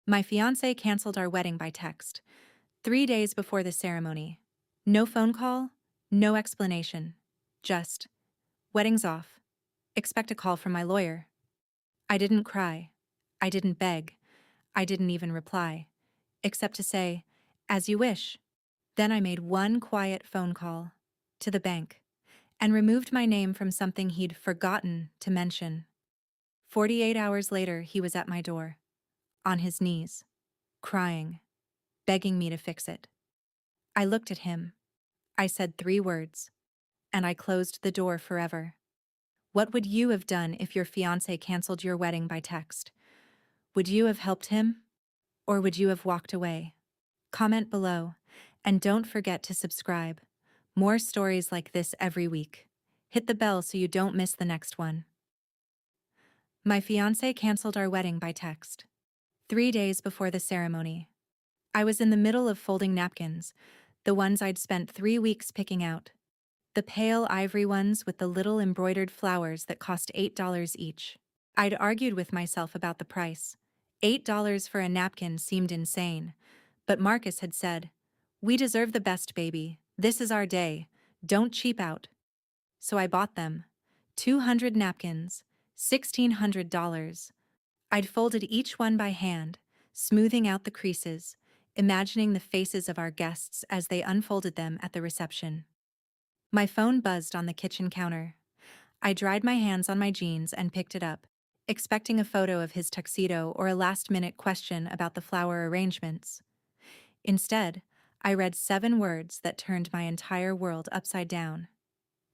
My fiance canceled our wedding by text, 3 days before the ceremony. No phone call, no explanation. Just, wedding's off. Expect a call from my lawyer. I didn't cry. I didn't beg. I didn't even reply, except to say, as you wish. Then I made one quiet phone call to the bank and removed my name from something he'd forgotten to mention. 48 hours later, he was at my door, on his knees, crying, begging me to fix it. I looked at him. I said 3 words, and I closed the door forever. What would you have done if your fiancé canceled your wedding by text? Would you have helped him? Or would you have walked away? Comment below, and don't forget to subscribe. More stories like this every week. Hit the bell so you don't miss the next one. My fiancé canceled our wedding by text, 3 days before the ceremony. I was in the middle of folding napkins, the ones I'd spent 3 weeks picking out. The pale ivory ones with the little embroidered flowers that cost $8 each. I'd argued with myself about the price. $8 for a napkin seemed insane, but Marcus had said, "We deserve the best, baby. This is our day. Don't cheap out." So I bought them. 200 napkins, $1,600. I'd folded each one by hand, smoothing out the creases, imagining the faces of our guests as they unfolded them at the reception. My phone buzzed on the kitchen counter. I dried my hands on my jeans and picked it up, expecting a photo of his tuxedo or a last-minute question about the flower arrangements. Instead, I read 7 words that turned my entire world upside down.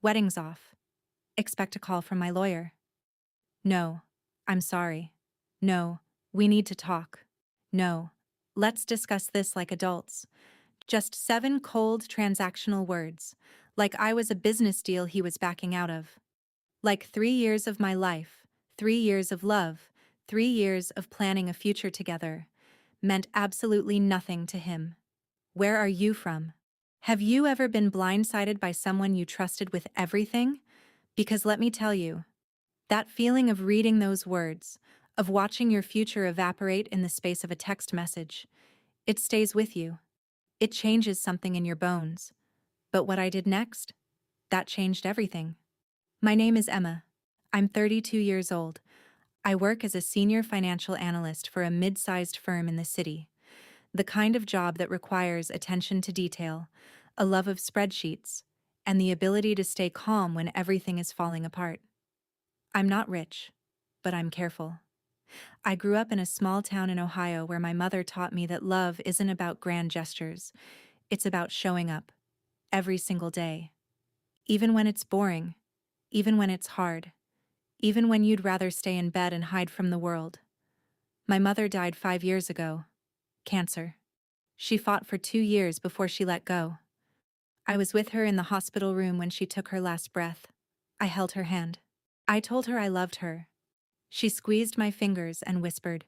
Wedding's off. Expect a call from my lawyer. No, I'm sorry. No, we need to talk. No, let's discuss this like adults. Just 7 cold transactional words, like I was a business deal he was backing out of. Like 3 years of my life, 3 years of love, 3 years of planning a future together, meant absolutely nothing to him. Where are you from? Have you ever been blindsided by someone you trusted with everything? Because let me tell you, that feeling of reading those words, of watching your future evaporate in the space of a text message, it stays with you. It changes something in your bones. But what I did next? That changed everything. My name is Emma. I'm 32 years old. I work as a senior financial analyst for a mid-sized firm in the city. The kind of job that requires attention to detail, a love of spreadsheets, and the ability to stay calm when everything is falling apart. I'm not rich, but I'm careful. I grew up in a small town in Ohio where my mother taught me that love isn't about grand gestures. It's about showing up, every single day. Even when it's boring, even when it's hard, even when you'd rather stay in bed and hide from the world. My mother died 5 years ago. Cancer. She fought for 2 years before she let go. I was with her in the hospital room when she took her last breath. I held her hand. I told her I loved her. She squeezed my fingers and whispered,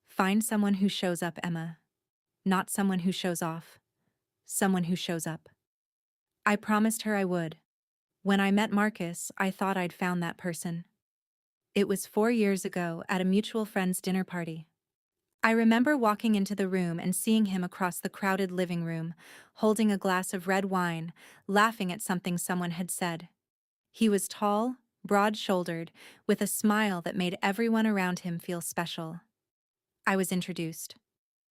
"Find someone who shows up, Emma. Not someone who shows off. Someone who shows up." I promised her I would. When I met Marcus, I thought I'd found that person. It was 4 years ago at a mutual friend's dinner party. I remember walking into the room and seeing him across the crowded living room, holding a glass of red wine, laughing at something someone had said. He was tall, broad-shouldered, with a smile that made everyone around him feel special. I was introduced.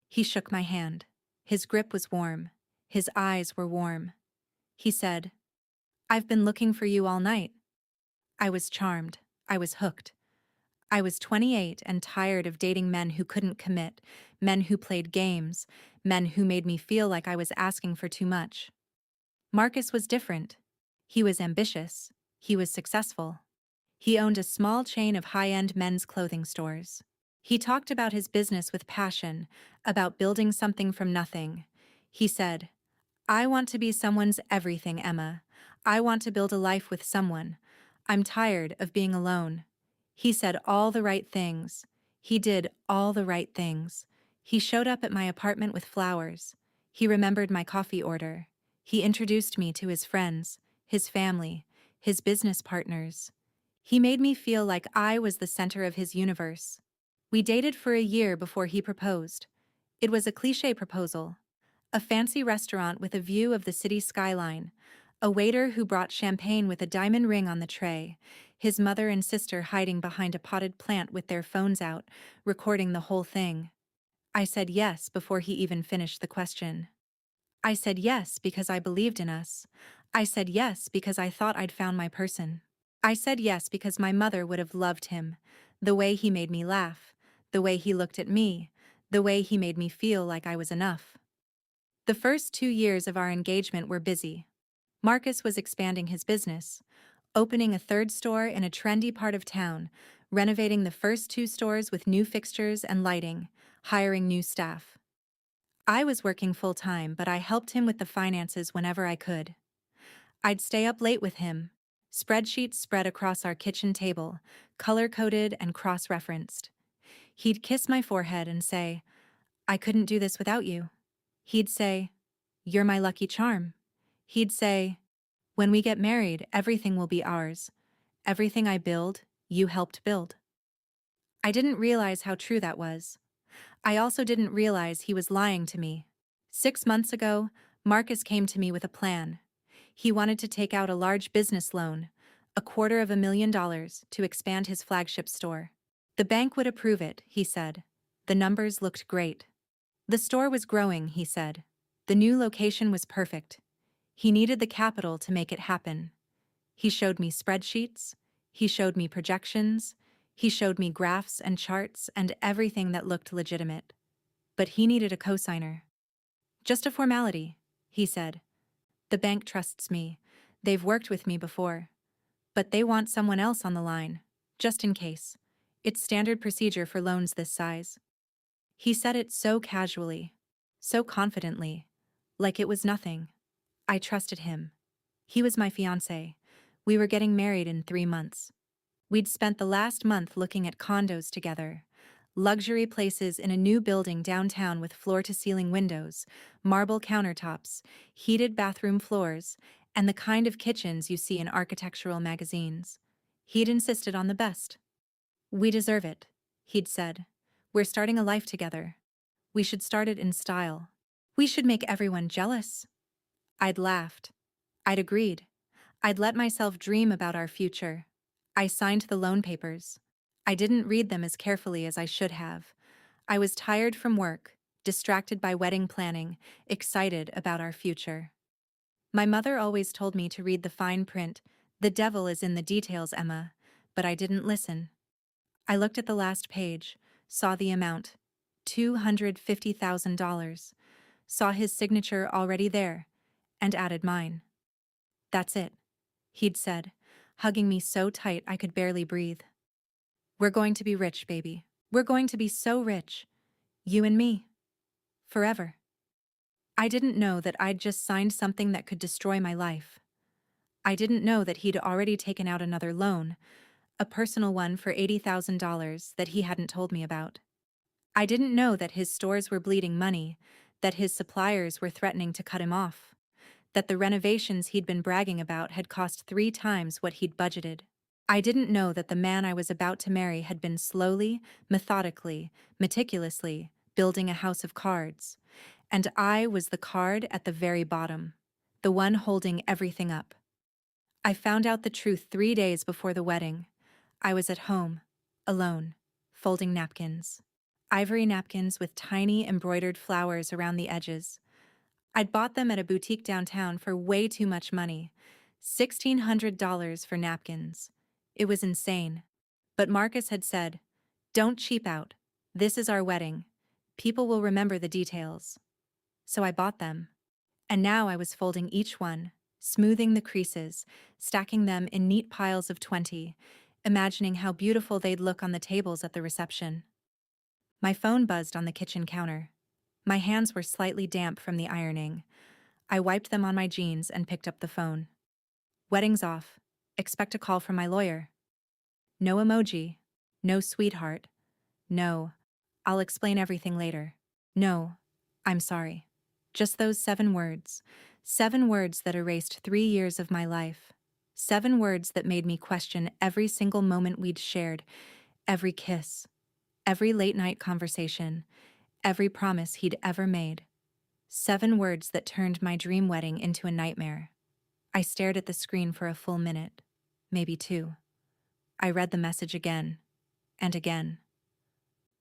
He shook my hand. His grip was warm. His eyes were warm. He said, "I've been looking for you all night." I was charmed. I was hooked. I was 28 and tired of dating men who couldn't commit, men who played games, men who made me feel like I was asking for too much. Marcus was different. He was ambitious. He was successful. He owned a small chain of high-end men's clothing stores. He talked about his business with passion, about building something from nothing. He said, "I want to be someone's everything, Emma. I want to build a life with someone. I'm tired of being alone." He said all the right things. He did all the right things. He showed up at my apartment with flowers. He remembered my coffee order. He introduced me to his friends, his family, his business partners. He made me feel like I was the center of his universe. We dated for a year before he proposed. It was a cliché proposal. A fancy restaurant with a view of the city skyline. A waiter who brought champagne with a diamond ring on the tray. His mother and sister hiding behind a potted plant with their phones out, recording the whole thing. I said yes before he even finished the question. I said yes because I believed in us. I said yes because I thought I'd found my person. I said yes because my mother would have loved him. The way he made me laugh. The way he looked at me. The way he made me feel like I was enough. The first 2 years of our engagement were busy. Marcus was expanding his business, opening a third store in a trendy part of town, renovating the first 2 stores with new fixtures and lighting, hiring new staff. I was working full-time, but I helped him with the finances whenever I could. I'd stay up late with him. Spreadsheets spread across our kitchen table, color-coded and cross-referenced. He'd kiss my forehead and say, "I couldn't do this without you." He'd say, "You're my lucky charm." He'd say, "When we get married, everything will be ours. Everything I build, you helped build." I didn't realize how true that was. I also didn't realize he was lying to me. 6 months ago, Marcus came to me with a plan. He wanted to take out a large business loan, $250,000, to expand his flagship store. The bank would approve it, he said. The numbers looked great. The store was growing, he said. The new location was perfect. He needed the capital to make it happen. He showed me spreadsheets. He showed me projections. He showed me graphs and charts and everything that looked legitimate. But he needed a cosigner. "Just a formality," he said. "The bank trusts me. They've worked with me before. But they want someone else on the line, just in case. It's standard procedure for loans this size." He said it so casually, so confidently, like it was nothing. I trusted him. He was my fiance. We were getting married in 3 months. We'd spent the last month looking at condos together. Luxury places in a new building downtown with floor-to-ceiling windows, marble countertops, heated bathroom floors, and the kind of kitchens you see in architectural magazines. He'd insisted on the best. "We deserve it," he'd said. "We're starting a life together. We should start it in style. We should make everyone jealous." I'd laughed. I'd agreed. I'd let myself dream about our future. I signed the loan papers. I didn't read them as carefully as I should have. I was tired from work, distracted by wedding planning, excited about our future. My mother always told me to read the fine print. The devil is in the details, Emma. But I didn't listen. I looked at the last page, saw the amount, $250,000, saw his signature already there, and added mine. "That's it," he'd said, hugging me so tight I could barely breathe. "We're going to be rich, baby. We're going to be so rich. You and me. Forever." I didn't know that I'd just signed something that could destroy my life. I didn't know that he'd already taken out another loan, a personal one for $80,000 that he hadn't told me about. I didn't know that his stores were bleeding money, that his suppliers were threatening to cut him off, that the renovations he'd been bragging about had cost 3 times what he'd budgeted. I didn't know that the man I was about to marry had been slowly, methodically, meticulously building a house of cards, and I was the card at the very bottom, the one holding everything up. I found out the truth 3 days before the wedding. I was at home, alone, folding napkins. Ivory napkins with tiny embroidered flowers around the edges. I'd bought them at a boutique downtown for way too much money, $1,600 for napkins. It was insane. But Marcus had said, "Don't cheap out. This is our wedding. People will remember the details." So I bought them. And now I was folding each one, smoothing the creases, stacking them in neat piles of 20, imagining how beautiful they'd look on the tables at the reception. My phone buzzed on the kitchen counter. My hands were slightly damp from the ironing. I wiped them on my jeans and picked up the phone. "Wedding's off. Expect a call from my lawyer." No emoji. No sweetheart. No, "I'll explain everything later." No, "I'm sorry." Just those 7 words. 7 words that erased 3 years of my life. 7 words that made me question every single moment we'd shared, every kiss, every late-night conversation, every promise he'd ever made. 7 words that turned my dream wedding into a nightmare. I stared at the screen for a full minute, maybe 2. I read the message again and again.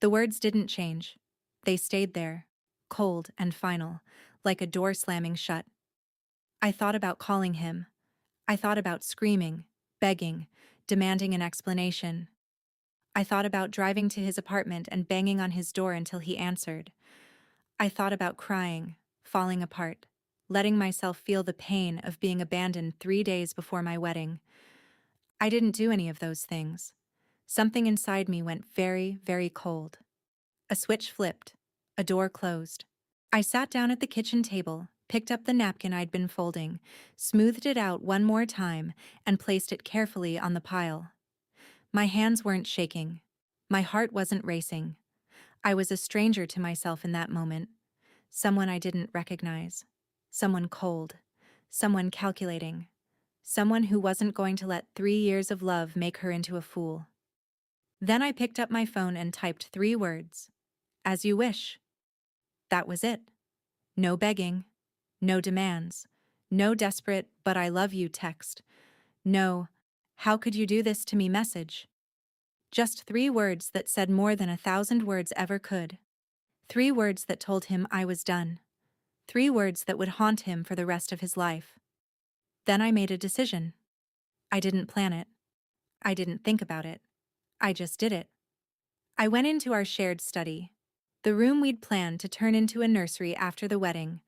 The words didn't change. They stayed there, cold and final, like a door slamming shut. I thought about calling him. I thought about screaming, begging, demanding an explanation. I thought about driving to his apartment and banging on his door until he answered. I thought about crying, falling apart, letting myself feel the pain of being abandoned 3 days before my wedding. I didn't do any of those things. Something inside me went very, very cold. A switch flipped. A door closed. I sat down at the kitchen table, picked up the napkin I'd been folding, smoothed it out one more time, and placed it carefully on the pile. My hands weren't shaking. My heart wasn't racing. I was a stranger to myself in that moment. Someone I didn't recognize. Someone cold. Someone calculating. Someone who wasn't going to let 3 years of love make her into a fool. Then I picked up my phone and typed 3 words. As you wish. That was it. No begging. No demands. No desperate, but I love you text. No, how could you do this to me message. Just 3 words that said more than 1,000 words ever could. 3 words that told him I was done. 3 words that would haunt him for the rest of his life. Then I made a decision. I didn't plan it. I didn't think about it. I just did it. I went into our shared study, the room we'd planned to turn into a nursery after the wedding,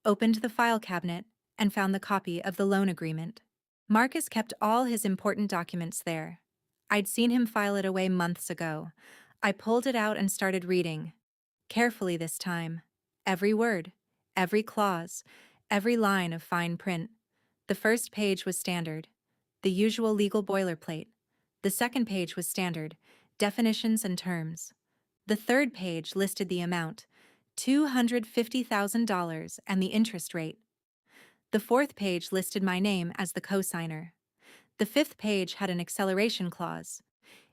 opened the file cabinet, and found the copy of the loan agreement. Marcus kept all his important documents there. I'd seen him file it away months ago. I pulled it out and started reading. Carefully this time. Every word, every clause, every line of fine print. The first page was standard, the usual legal boilerplate. The second page was standard, definitions and terms. The third page listed the amount, $250,000, and the interest rate. The fourth page listed my name as the co-signer. The fifth page had an acceleration clause.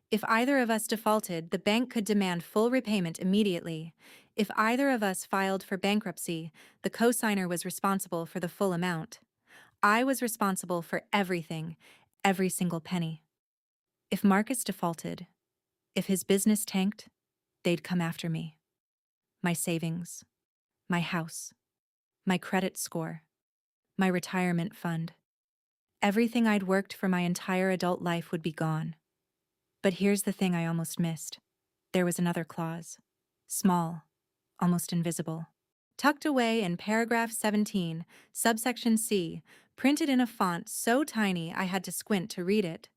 If either of us defaulted, the bank could demand full repayment immediately. If either of us filed for bankruptcy, the co-signer was responsible for the full amount. I was responsible for everything, every single penny. If Marcus defaulted, if his business tanked, they'd come after me. My savings, my house, my credit score, my retirement fund. Everything I'd worked for my entire adult life would be gone. But here's the thing I almost missed. There was another clause. Small, almost invisible. Tucked away in paragraph 17, subsection C, printed in a font so tiny I had to squint to read it.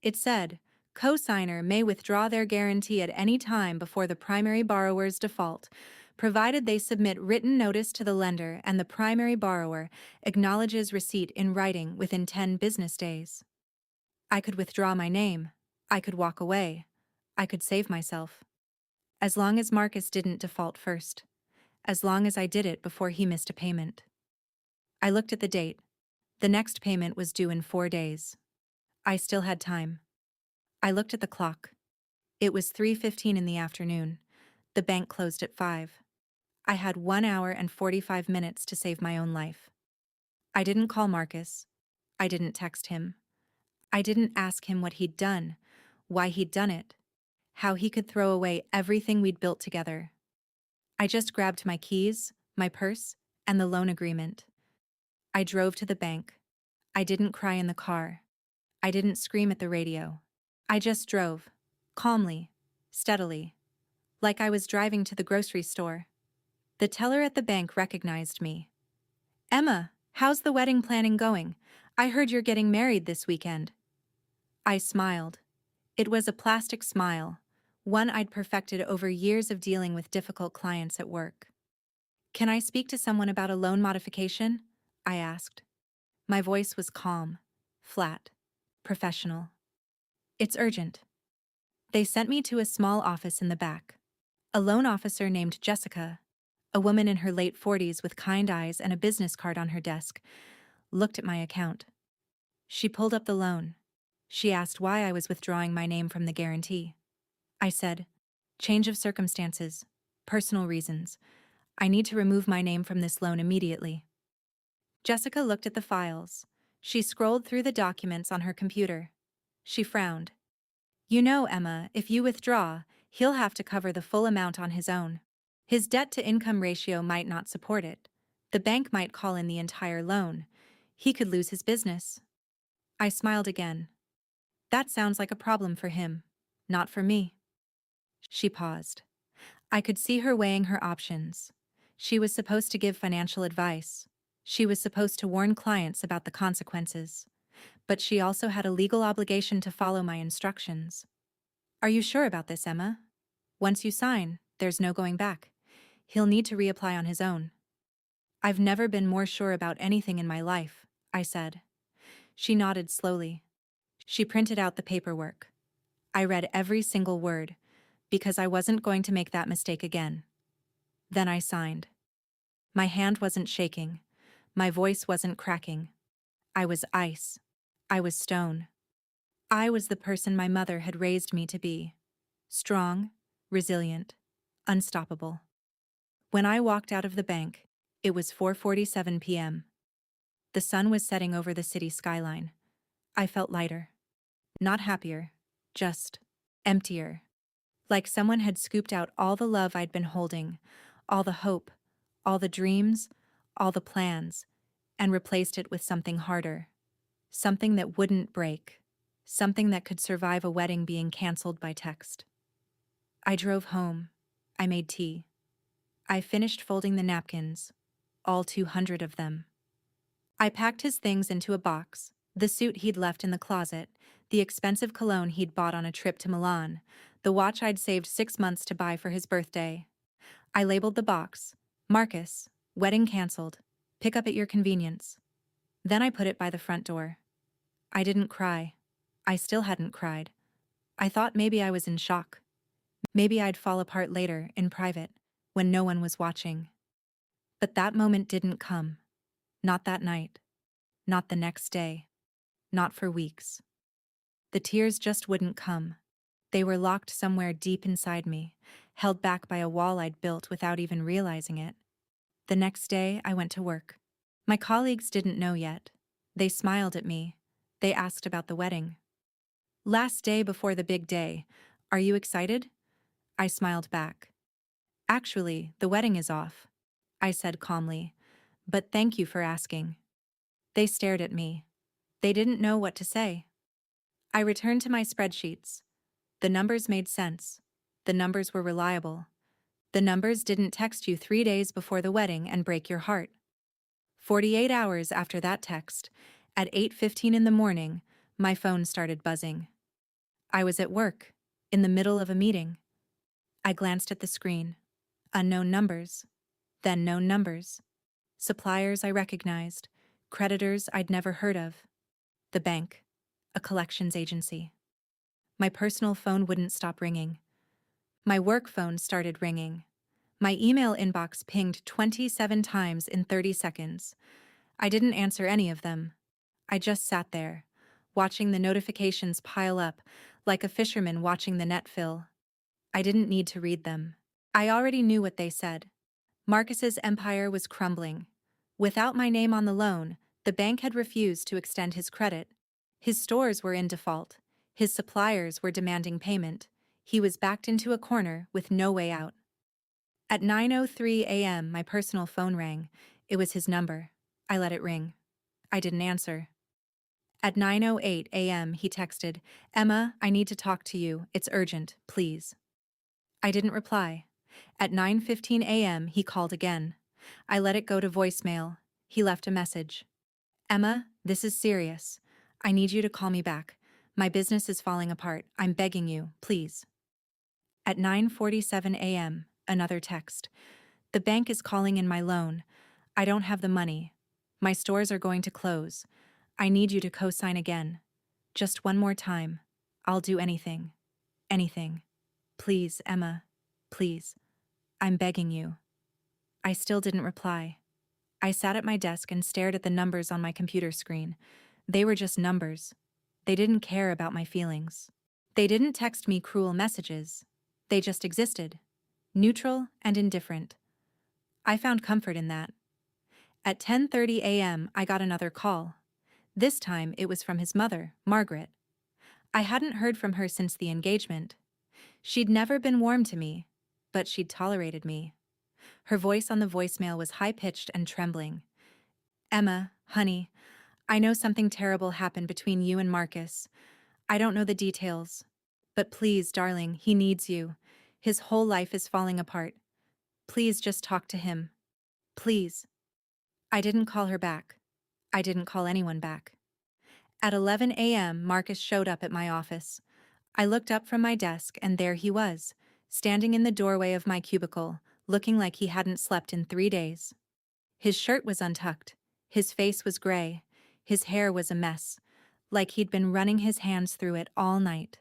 It said, "Co-signer may withdraw their guarantee at any time before the primary borrower's default, provided they submit written notice to the lender and the primary borrower acknowledges receipt in writing within 10 business days." I could withdraw my name. I could walk away. I could save myself. As long as Marcus didn't default first. As long as I did it before he missed a payment. I looked at the date. The next payment was due in 4 days. I still had time. I looked at the clock. It was 3:15 in the afternoon. The bank closed at 5. I had 1 hour and 45 minutes to save my own life. I didn't call Marcus. I didn't text him. I didn't ask him what he'd done, why he'd done it, how he could throw away everything we'd built together. I just grabbed my keys, my purse, and the loan agreement. I drove to the bank. I didn't cry in the car. I didn't scream at the radio. I just drove, calmly, steadily, like I was driving to the grocery store. The teller at the bank recognized me. "Emma, how's the wedding planning going? I heard you're getting married this weekend." I smiled. It was a plastic smile, one I'd perfected over years of dealing with difficult clients at work. "Can I speak to someone about a loan modification?" I asked. My voice was calm, flat, professional. "It's urgent." They sent me to a small office in the back. A loan officer named Jessica, a woman in her late 40s with kind eyes and a business card on her desk, looked at my account. She pulled up the loan. She asked why I was withdrawing my name from the guarantee. I said, Change of circumstances. Personal reasons. I need to remove my name from this loan immediately. Jessica looked at the files. She scrolled through the documents on her computer. She frowned. You know, Emma, if you withdraw, he'll have to cover the full amount on his own. His debt-to-income ratio might not support it. The bank might call in the entire loan. He could lose his business. I smiled again. That sounds like a problem for him, not for me. She paused. I could see her weighing her options. She was supposed to give financial advice. She was supposed to warn clients about the consequences. But she also had a legal obligation to follow my instructions. Are you sure about this, Emma? Once you sign, there's no going back. He'll need to reapply on his own. I've never been more sure about anything in my life, I said. She nodded slowly. She printed out the paperwork. I read every single word, because I wasn't going to make that mistake again. Then I signed. My hand wasn't shaking. My voice wasn't cracking. I was ice. I was stone. I was the person my mother had raised me to be. Strong, resilient, unstoppable. When I walked out of the bank, it was 4:47 p.m. The sun was setting over the city skyline. I felt lighter. Not happier, just emptier. Like someone had scooped out all the love I'd been holding, all the hope, all the dreams, all the plans, and replaced it with something harder. Something that wouldn't break. Something that could survive a wedding being canceled by text. I drove home. I made tea. I finished folding the napkins, all 200 of them. I packed his things into a box, the suit he'd left in the closet, the expensive cologne he'd bought on a trip to Milan, the watch I'd saved 6 months to buy for his birthday. I labeled the box, Marcus, wedding canceled, pick up at your convenience. Then I put it by the front door. I didn't cry. I still hadn't cried. I thought maybe I was in shock. Maybe I'd fall apart later, in private, when no one was watching. But that moment didn't come. Not that night. Not the next day. Not for weeks. The tears just wouldn't come. They were locked somewhere deep inside me, held back by a wall I'd built without even realizing it. The next day, I went to work. My colleagues didn't know yet. They smiled at me. They asked about the wedding. Last day before the big day. Are you excited? I smiled back. Actually, the wedding is off, I said calmly. But thank you for asking. They stared at me. They didn't know what to say. I returned to my spreadsheets. The numbers made sense. The numbers were reliable. The numbers didn't text you 3 days before the wedding and break your heart. 48 hours after that text, at 8:15 in the morning, my phone started buzzing. I was at work, in the middle of a meeting. I glanced at the screen. Unknown numbers. Then known numbers. Suppliers I recognized. Creditors I'd never heard of. The bank. A collections agency. My personal phone wouldn't stop ringing. My work phone started ringing. My email inbox pinged 27 times in 30 seconds. I didn't answer any of them. I just sat there, watching the notifications pile up, like a fisherman watching the net fill. I didn't need to read them. I already knew what they said. Marcus's empire was crumbling. Without my name on the loan, the bank had refused to extend his credit. His stores were in default. His suppliers were demanding payment. He was backed into a corner with no way out. At 9:03 a.m., my personal phone rang. It was his number. I let it ring. I didn't answer. At 9:08 a.m., he texted, "Emma, I need to talk to you. It's urgent, please." I didn't reply. At 9:15 a.m., he called again. I let it go to voicemail. He left a message. "Emma, this is serious. I need you to call me back. My business is falling apart. I'm begging you, please." At 9:47 a.m., another text. "The bank is calling in my loan. I don't have the money. My stores are going to close. I need you to co-sign again. Just one more time. I'll do anything. Anything. Please, Emma. Please. I'm begging you." I still didn't reply. I sat at my desk and stared at the numbers on my computer screen. They were just numbers. They didn't care about my feelings. They didn't text me cruel messages. They just existed, neutral and indifferent. I found comfort in that. At 10:30 a.m., I got another call. This time it was from his mother, Margaret. I hadn't heard from her since the engagement. She'd never been warm to me, but she'd tolerated me. Her voice on the voicemail was high-pitched and trembling. "Emma, honey, I know something terrible happened between you and Marcus. I don't know the details. But please, darling, he needs you. His whole life is falling apart. Please just talk to him. Please." I didn't call her back. I didn't call anyone back. At 11 a.m., Marcus showed up at my office. I looked up from my desk, and there he was, standing in the doorway of my cubicle, looking like he hadn't slept in 3 days. His shirt was untucked. His face was gray. His hair was a mess, like he'd been running his hands through it all night.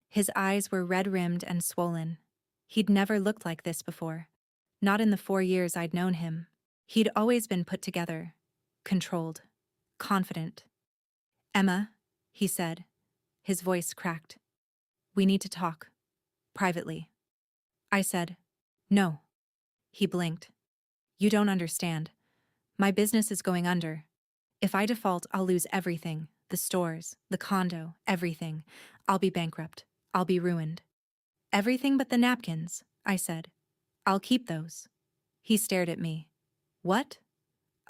His eyes were red-rimmed and swollen. He'd never looked like this before. Not in the 4 years I'd known him. He'd always been put together, controlled, confident. "Emma," he said. His voice cracked. "We need to talk. Privately." I said, "No." He blinked. "You don't understand. My business is going under. If I default, I'll lose everything. The stores, the condo, everything. I'll be bankrupt. I'll be ruined." "Everything but the napkins," I said. "I'll keep those." He stared at me. "What?"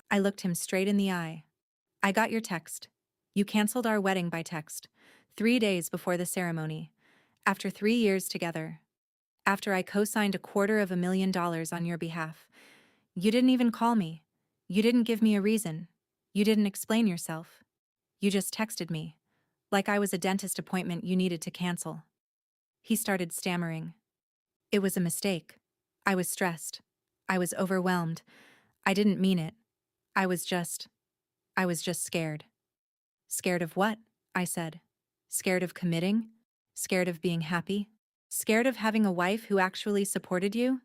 I looked him straight in the eye. "I got your text. You canceled our wedding by text, 3 days before the ceremony. After 3 years together. After I co-signed $250,000 on your behalf. You didn't even call me. You didn't give me a reason. You didn't explain yourself. You just texted me. Like I was a dentist appointment you needed to cancel." He started stammering. "It was a mistake. I was stressed. I was overwhelmed. I didn't mean it. I was just scared." "Scared of what?" I said. "Scared of committing? Scared of being happy? Scared of having a wife who actually supported you?"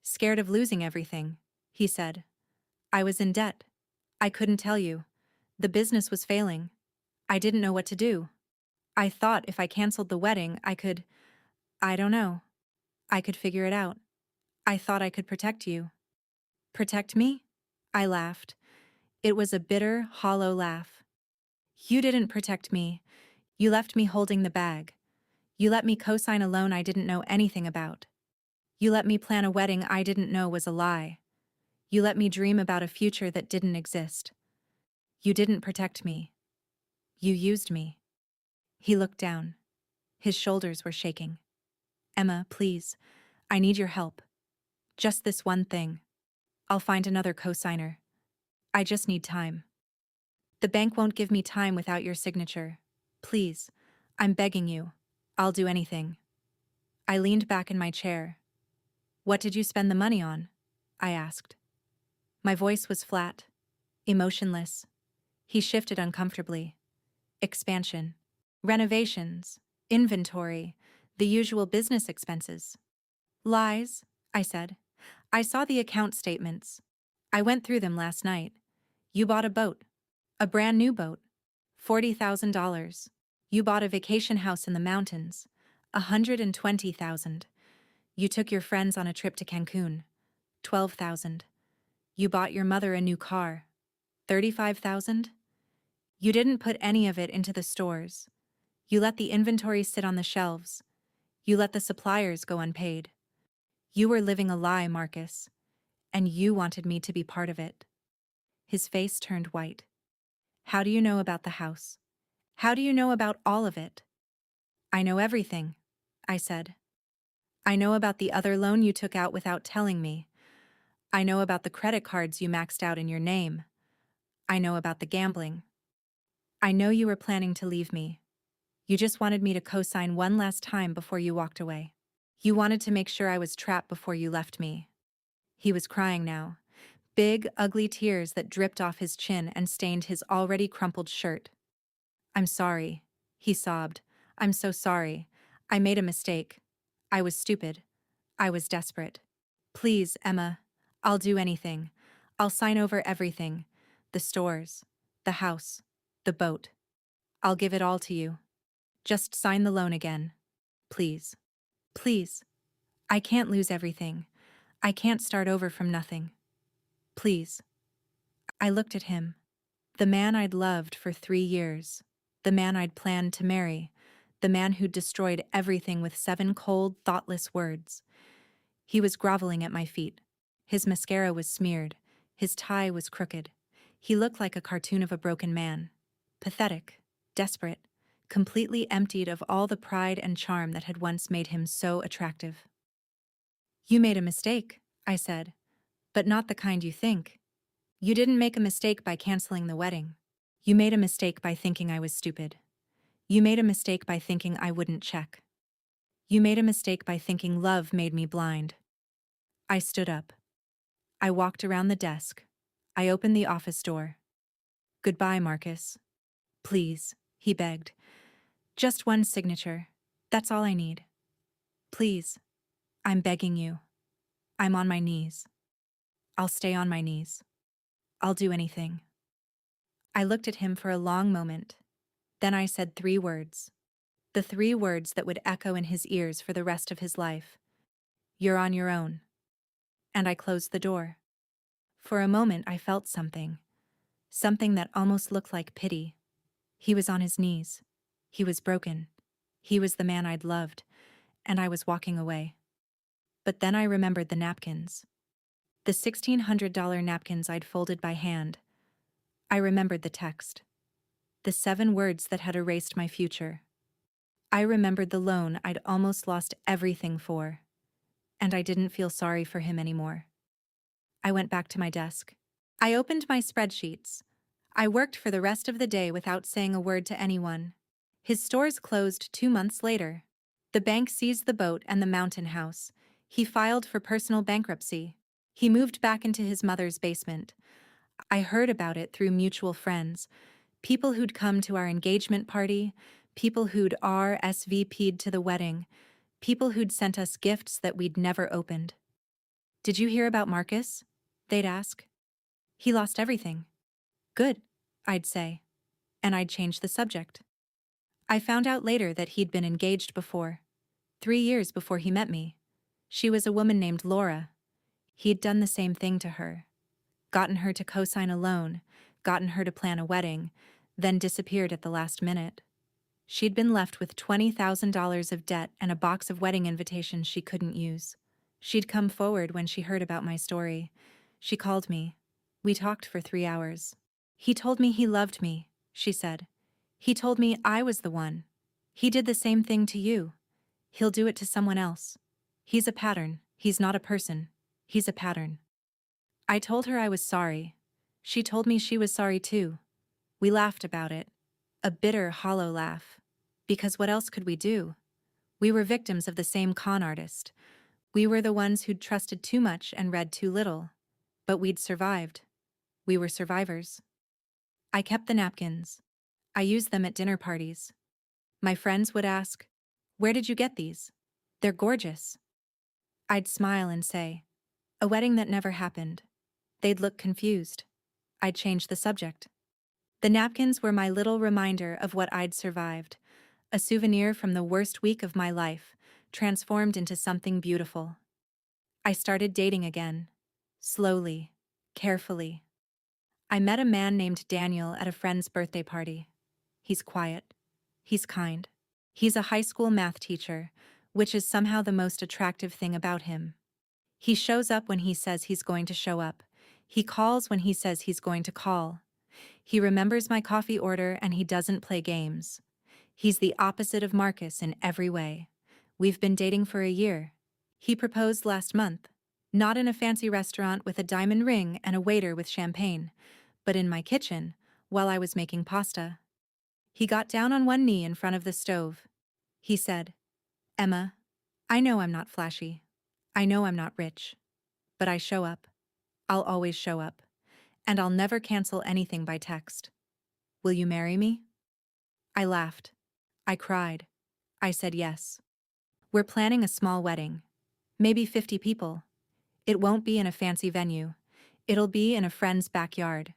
"Scared of losing everything," he said. "I was in debt. I couldn't tell you. The business was failing. I didn't know what to do. I thought if I canceled the wedding, I don't know. I could figure it out. I thought I could protect you." "Protect me?" I laughed. It was a bitter, hollow laugh. "You didn't protect me. You left me holding the bag. You let me co-sign a loan I didn't know anything about. You let me plan a wedding I didn't know was a lie. You let me dream about a future that didn't exist. You didn't protect me. You used me." He looked down. His shoulders were shaking. "Emma, please. I need your help. Just this one thing. I'll find another co-signer. I just need time. The bank won't give me time without your signature. Please. I'm begging you. I'll do anything." I leaned back in my chair. "What did you spend the money on?" I asked. My voice was flat, emotionless. He shifted uncomfortably. "Expansion. Renovations. Inventory. The usual business expenses." "Lies," I said. "I saw the account statements. I went through them last night. You bought a boat. A brand new boat. $40,000. You bought a vacation house in the mountains. $120,000. You took your friends on a trip to Cancun. $12,000. You bought your mother a new car. $35,000. You didn't put any of it into the stores. You let the inventory sit on the shelves. You let the suppliers go unpaid. You were living a lie, Marcus, and you wanted me to be part of it." His face turned white. "How do you know about the house? How do you know about all of it?" "I know everything," I said. "I know about the other loan you took out without telling me. I know about the credit cards you maxed out in your name. I know about the gambling. I know you were planning to leave me. You just wanted me to co-sign one last time before you walked away. You wanted to make sure I was trapped before you left me." He was crying now. Big, ugly tears that dripped off his chin and stained his already crumpled shirt. "I'm sorry," he sobbed. "I'm so sorry. I made a mistake. I was stupid. I was desperate. Please, Emma. I'll do anything. I'll sign over everything. The stores, the house, the boat. I'll give it all to you. Just sign the loan again. Please. Please." I can't lose everything. I can't start over from nothing. Please. I looked at him. The man I'd loved for 3 years. The man I'd planned to marry. The man who'd destroyed everything with 7 cold, thoughtless words. He was groveling at my feet. His mascara was smeared. His tie was crooked. He looked like a cartoon of a broken man. Pathetic, desperate, completely emptied of all the pride and charm that had once made him so attractive. You made a mistake, I said, but not the kind you think. You didn't make a mistake by canceling the wedding. You made a mistake by thinking I was stupid. You made a mistake by thinking I wouldn't check. You made a mistake by thinking love made me blind. I stood up. I walked around the desk. I opened the office door. Goodbye, Marcus. Please, he begged. Just one signature. That's all I need. Please. I'm begging you. I'm on my knees. I'll stay on my knees. I'll do anything. I looked at him for a long moment. Then I said 3 words. The 3 words that would echo in his ears for the rest of his life. You're on your own. And I closed the door. For a moment I felt something. Something that almost looked like pity. He was on his knees. He was broken. He was the man I'd loved. And I was walking away. But then I remembered the napkins. The $1,600 napkins I'd folded by hand. I remembered the text. The 7 words that had erased my future. I remembered the loan I'd almost lost everything for. And I didn't feel sorry for him anymore. I went back to my desk. I opened my spreadsheets. I worked for the rest of the day without saying a word to anyone. His stores closed 2 months later. The bank seized the boat and the mountain house. He filed for personal bankruptcy. He moved back into his mother's basement. I heard about it through mutual friends, people who'd come to our engagement party, people who'd RSVP'd to the wedding, people who'd sent us gifts that we'd never opened. Did you hear about Marcus? They'd ask. He lost everything. Good, I'd say. And I'd change the subject. I found out later that he'd been engaged before. 3 years before he met me. She was a woman named Laura. He'd done the same thing to her. Gotten her to co-sign a loan, gotten her to plan a wedding, then disappeared at the last minute. She'd been left with $20,000 of debt and a box of wedding invitations she couldn't use. She'd come forward when she heard about my story. She called me. We talked for 3 hours. He told me he loved me, she said. He told me I was the one. He did the same thing to you. He'll do it to someone else. He's a pattern. He's not a person. He's a pattern. I told her I was sorry. She told me she was sorry too. We laughed about it. A bitter, hollow laugh. Because what else could we do? We were victims of the same con artist. We were the ones who'd trusted too much and read too little. But we'd survived. We were survivors. I kept the napkins. I used them at dinner parties. My friends would ask, "Where did you get these? They're gorgeous." I'd smile and say, "A wedding that never happened." They'd look confused. I'd change the subject. The napkins were my little reminder of what I'd survived, a souvenir from the worst week of my life, transformed into something beautiful. I started dating again. Slowly, carefully. I met a man named Daniel at a friend's birthday party. He's quiet. He's kind. He's a high school math teacher, which is somehow the most attractive thing about him. He shows up when he says he's going to show up. He calls when he says he's going to call. He remembers my coffee order and he doesn't play games. He's the opposite of Marcus in every way. We've been dating for a year. He proposed last month, not in a fancy restaurant with a diamond ring and a waiter with champagne, but in my kitchen, while I was making pasta. He got down on one knee in front of the stove. He said, "Emma, I know I'm not flashy. I know I'm not rich. But I show up. I'll always show up. And I'll never cancel anything by text. Will you marry me?" I laughed. I cried. I said yes. We're planning a small wedding. Maybe 50 people. It won't be in a fancy venue. It'll be in a friend's backyard.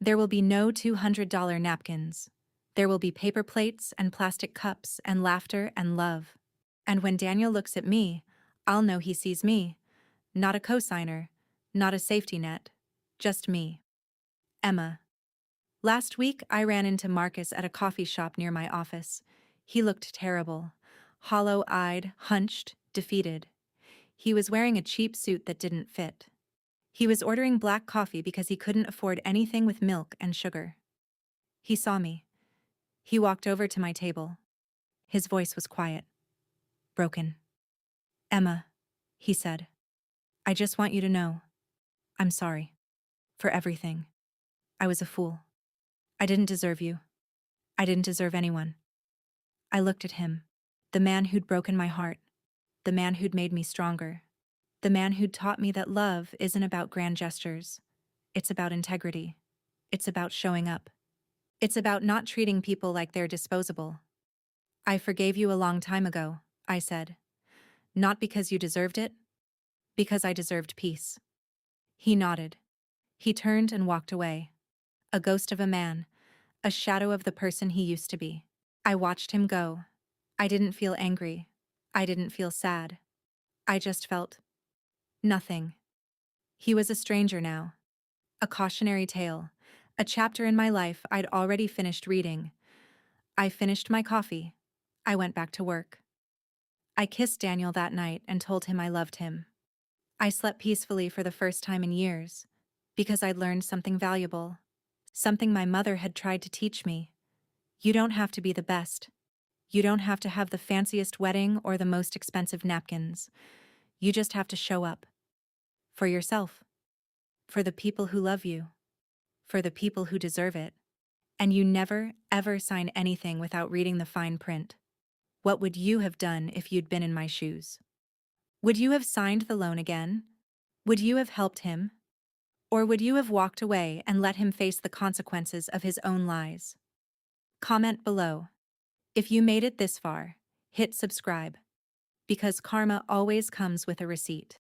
There will be no $200 napkins. There will be paper plates and plastic cups and laughter and love. And when Daniel looks at me, I'll know he sees me. Not a cosigner, not a safety net. Just me. Emma. Last week, I ran into Marcus at a coffee shop near my office. He looked terrible. Hollow-eyed, hunched, defeated. He was wearing a cheap suit that didn't fit. He was ordering black coffee because he couldn't afford anything with milk and sugar. He saw me. He walked over to my table. His voice was quiet. Broken. Emma, he said. I just want you to know. I'm sorry. For everything. I was a fool. I didn't deserve you. I didn't deserve anyone. I looked at him. The man who'd broken my heart. The man who'd made me stronger. The man who'd taught me that love isn't about grand gestures. It's about integrity. It's about showing up. It's about not treating people like they're disposable. I forgave you a long time ago, I said. Not because you deserved it, because I deserved peace. He nodded. He turned and walked away. A ghost of a man, a shadow of the person he used to be. I watched him go. I didn't feel angry. I didn't feel sad. I just felt nothing. He was a stranger now. A cautionary tale. A chapter in my life I'd already finished reading. I finished my coffee. I went back to work. I kissed Daniel that night and told him I loved him. I slept peacefully for the first time in years, because I'd learned something valuable. Something my mother had tried to teach me. You don't have to be the best. You don't have to have the fanciest wedding or the most expensive napkins. You just have to show up. For yourself. For the people who love you. For the people who deserve it. And you never, ever sign anything without reading the fine print. What would you have done if you'd been in my shoes? Would you have signed the loan again? Would you have helped him? Or would you have walked away and let him face the consequences of his own lies? Comment below. If you made it this far, hit subscribe. Because karma always comes with a receipt.